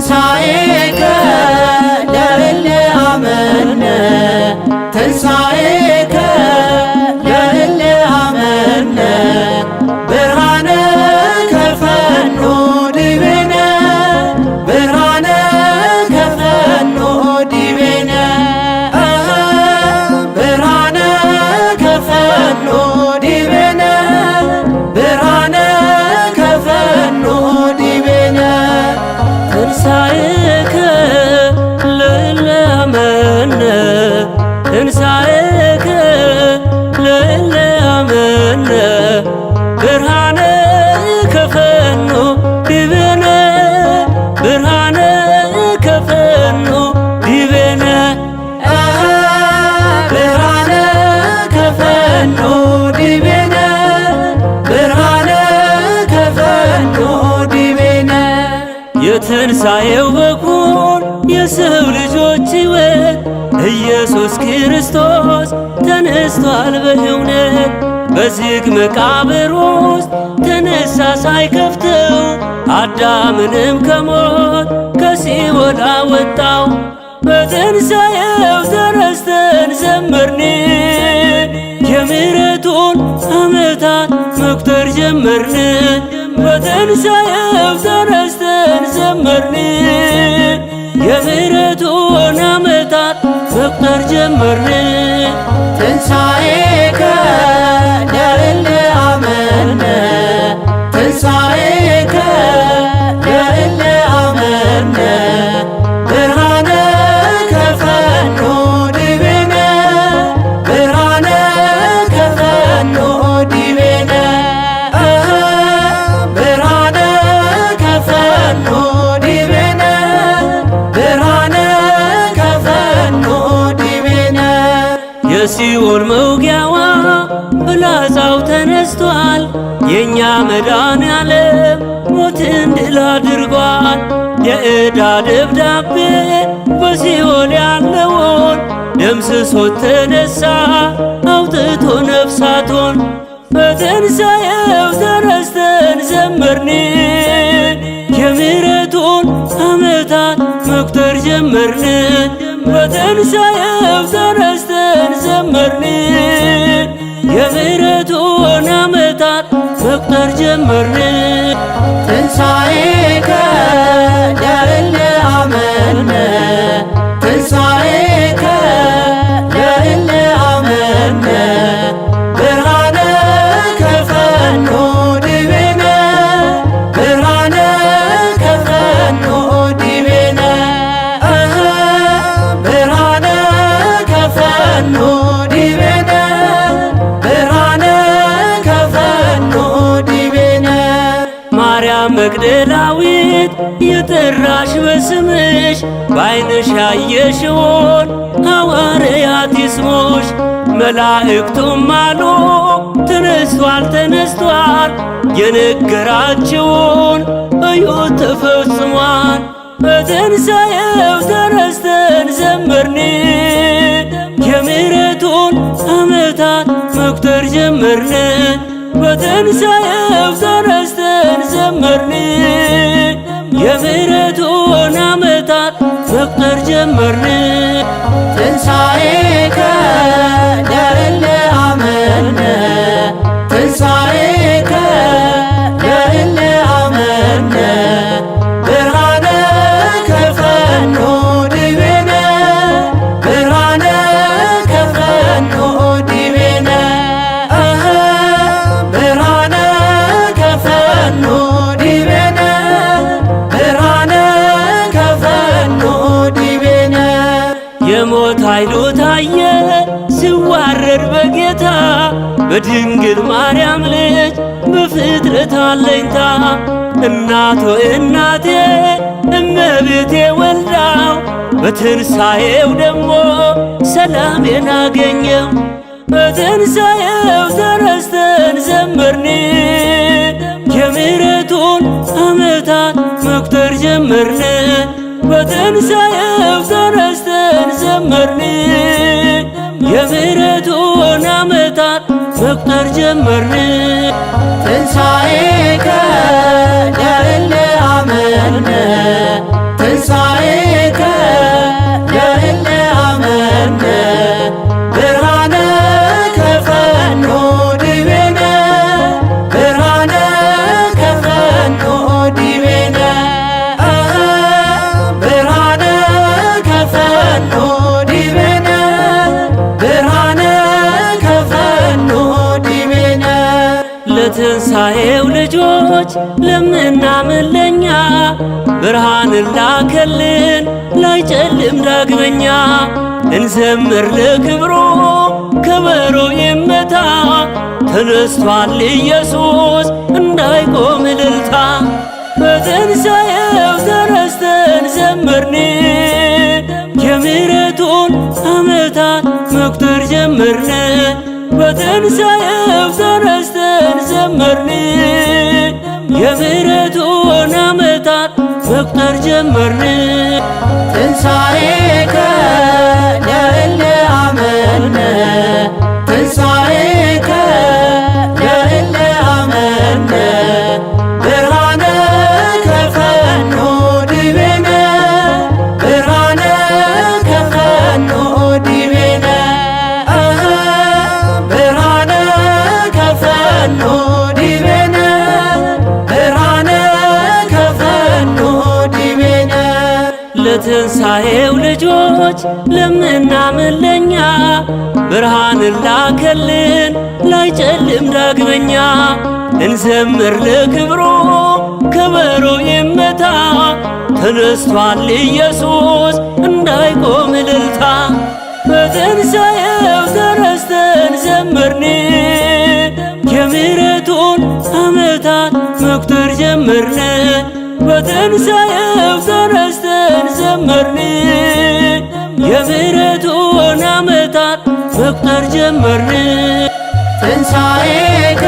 ትንሣኤከ ለእለ አመነ ትንሣኤከ ለእለ አመነ ብርሃነ ከፈኖ ዲቤነ ብርሃነ ከፈኖ ዲቤነ ብርሃነ ከፈኖ ዲቤነ ብርሃነ ከፈኖ ዲቤነ ትንሣኤከ ለእለ አመነ ትንሣኤከ ለእለ አመነ ብርሃነ ከፈኖ ዲቤነ ብርሃነ ከፈኖ ዲቤነ ብርሃነ ከፈኖ ዲቤነ ብርሃነ ከፈኖ ዲቤነ የትንሣኤው በኩር የሰው ልጆች ሕይወት ኢየሱስ ክርስቶስ ተነስቷል በእውነት በዝግ መቃብር ውስጥ ተነሳ ሳይከፍተው አዳምንም ከሞት ከሲኦል አወጣው። በትንሣኤው ተረስተን ዘመርን የምሕረቱን ዓመታት መቁጠር ጀመርን። በትንሣኤው ተረስተን ዘመርን የምሕረቱን ዓመታት መቁጠር ጀመርን። ትንሣኤከ ለእለ አመነ ትንሣኤከ ለእለ አመነ ብርሃነ ከፈኖ ዲቤነ ብርሃነ ከፈኖ ዲቤነ ብርሃነ ከፈኖ ዲቤነ ብርሃነ ከፈኖ ዲቤነ የሲኦል መውጊያዋ ፍላጻው ተነስቷል። የእኛ መድኃኔዓለም ሞትን ድል አድርጓል። የዕዳ ደብዳቤ በሲኦል ያለውን ደምስሶት ተነሳ አውጥቶ ነፍሳቶን። በትንሣኤው ተረስተን ዘመርን የምሕረቱን ዓመታት መቁጠር ጀመርን። በትንሣኤው ተረስተን ዘመርን የምሕረቱን ዓመታት መቁጠር ጀመርን። ትንሣኤከ ለእለ አመነ ትንሣኤከ ለእለ አመነ ብርሃነ ከፈኖ ዲቤነ ብርሃነ ከፈኖ ዲቤነ ብርሃነ ከፈኖ ዲቤነ ብርሃነ ከፈኖ ዲቤነ ማርያም መግደላዊት የጠራሽ በስምሽ በዓይንሽ ያየሽውን ሐዋርያት ይስሙሽ። መላእክቱም አሉ ተነስቷል ተነስቷል የነገራችውን እዩት ተፈጽሟል። በትንሣኤው ተረስተን ዘመርን የምሕረቱን ዓመታት መቁጠር ጀመርን። በትንሣኤው ተረስተን ዘመርን የምሕረቱን ዓመታት መቁጠር ጀመርን። ትንሣኤከ ለእለ አመነ ትንሣኤከ ለእለ አመነ ብርሃነ ከፈኖ ዲቤነ ብርሃነ ከፈኖ ዲቤነ ብርሃነ ከፈኖ ዲቤነ ብርሃነ ከፈኖ ዲቤነ የሞት ኃይሉ ታየ ሲዋረድ በጌታ በድንግል ማርያም ልጅ በፍጥረት አለኝታ። እናቶ እናቴ እመቤቴ ወልዳው በትንሣኤው ደግሞ ሰላሜን አገኘው። በትንሣኤው ተረስተን ዘመርን የምሕረቱን ዓመታት መቁጠር ጀመርን። በትንሣኤው ተረስተን ዘመርን የምሕረቱን ዓመታት መቁጠር ጀመርን። ትንሣኤከ ለእለ አመነ ለትንሣኤው ልጆች ለምናምን ለኛ ብርሃንን ላከልን ላይጨልም ዳግመኛ። እንዘምር ለክብሩ ከበሮ ይመታ ተነስቷል ኢየሱስ እንዳይቆም እልልታ። በትንሣኤው ተነስተን ዘመርን የምሕረቱን ዓመታት መቁጠር ጀመርን። በትንሣኤው ተነስተን ዘመርን የምሕረቱን ዓመታት መቁጠር ጀመርን። ትንሣኤከ ለእለ አመነ ትንሣኤከ ለእለ አመነ ብርሃነ ከፈኖ ዲቤነ ብርሃነ ከፈኖ ዲቤነ ብርሃነ ከፈኖ ዲቤነ ብርሃነ ከፈኖ ዲቤነ። ለትንሣኤው ልጆች ለምናምን ለኛ ብርሃንን ላከልን ላይጨልም ዳግመኛ። እንዘምር ለክብሩ ከበሮ ይመታ ተነስቷል ኢየሱስ እንዳይቆም እልልታ። በትንሣኤው ተነስተን ዘመርን የምሕረቱን ዓመታት መቁጠር ጀመርን። በትንሣኤው ተነስተን ዘመርን የምሕረቱን ዓመታት መቁጠር ጀመርን። ትንሣኤከ